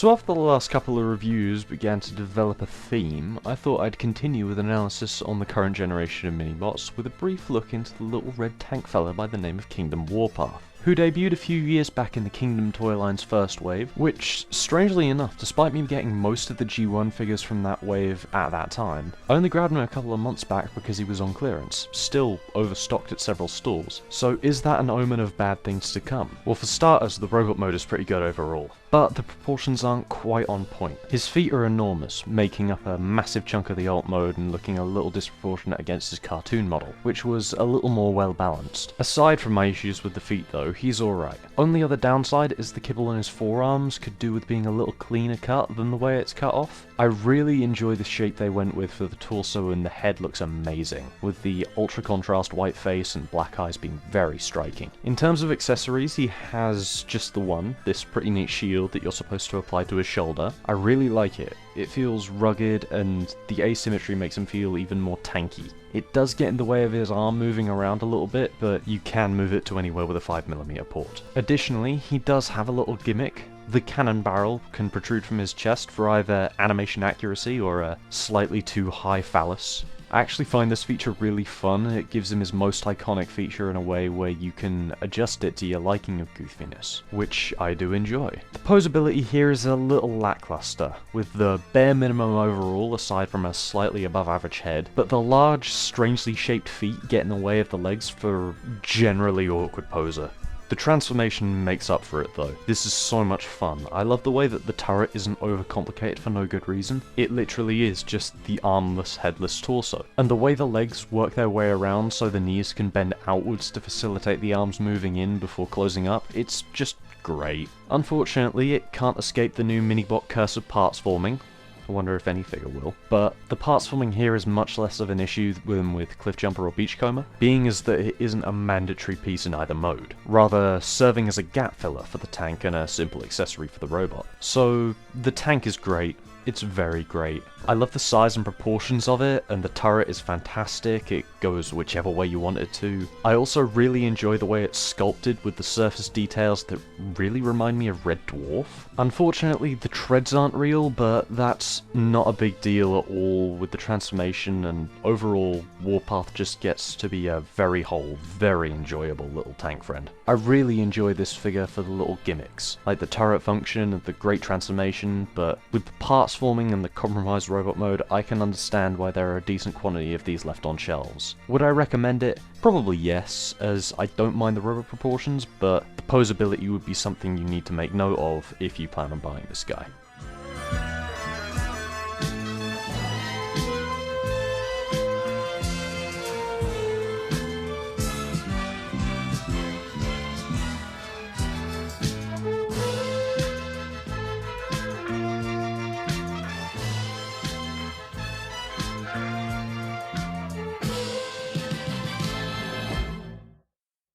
So after the last couple of reviews began to develop a theme, I thought I'd continue with analysis on the current generation of mini-bots with a brief look into the little red tank fella by the name of Kingdom Warpath, who debuted a few years back in the Kingdom toy line's first wave, which, strangely enough, despite me getting most of the G1 figures from that wave at that time, I only grabbed him a couple of months back because he was on clearance, still overstocked at several stores. So is that an omen of bad things to come? Well, for starters, the robot mode is pretty good overall, but the proportions aren't quite on point. His feet are enormous, making up a massive chunk of the alt mode and looking a little disproportionate against his cartoon model, which was a little more well balanced. Aside from my issues with the feet though, he's alright. Only other downside is the kibble on his forearms could do with being a little cleaner cut than the way it's cut off. I really enjoy the shape they went with for the torso, and the head looks amazing, with the ultra contrast white face and black eyes being very striking. In terms of accessories, he has just the one, this pretty neat shield that you're supposed to apply to his shoulder. I really like it. It feels rugged, and the asymmetry makes him feel even more tanky. It does get in the way of his arm moving around a little bit, but you can move it to anywhere with a 5mm port. Additionally, he does have a little gimmick. The cannon barrel can protrude from his chest for either animation accuracy or a slightly too high phallus. I actually find this feature really fun. It gives him his most iconic feature in a way where you can adjust it to your liking of goofiness, which I do enjoy. The posability here is a little lackluster, with the bare minimum overall aside from a slightly above average head, but the large, strangely shaped feet get in the way of the legs for generally awkward poser. The transformation makes up for it though. This is so much fun. I love the way that the turret isn't overcomplicated for no good reason. It literally is just the armless, headless torso. And the way the legs work their way around so the knees can bend outwards to facilitate the arms moving in before closing up, it's just great. Unfortunately, it can't escape the new mini-bot curse of parts forming. I wonder if any figure will. But the parts forming here is much less of an issue than with Cliffjumper or Beachcomber, being as that it isn't a mandatory piece in either mode, rather serving as a gap filler for the tank and a simple accessory for the robot. So the tank is great. It's very great. I love the size and proportions of it, and the turret is fantastic. It goes whichever way you want it to. I also really enjoy the way it's sculpted with the surface details that really remind me of Red Dwarf. Unfortunately, the treads aren't real, but that's not a big deal at all with the transformation, and overall, Warpath just gets to be a very whole, very enjoyable little tank friend. I really enjoy this figure for the little gimmicks, like the turret function and the great transformation, but with the parts forming and the compromised robot mode, I can understand why there are a decent quantity of these left on shelves. Would I recommend it? Probably yes, as I don't mind the robot proportions, but the posability would be something you need to make note of if you plan on buying this guy.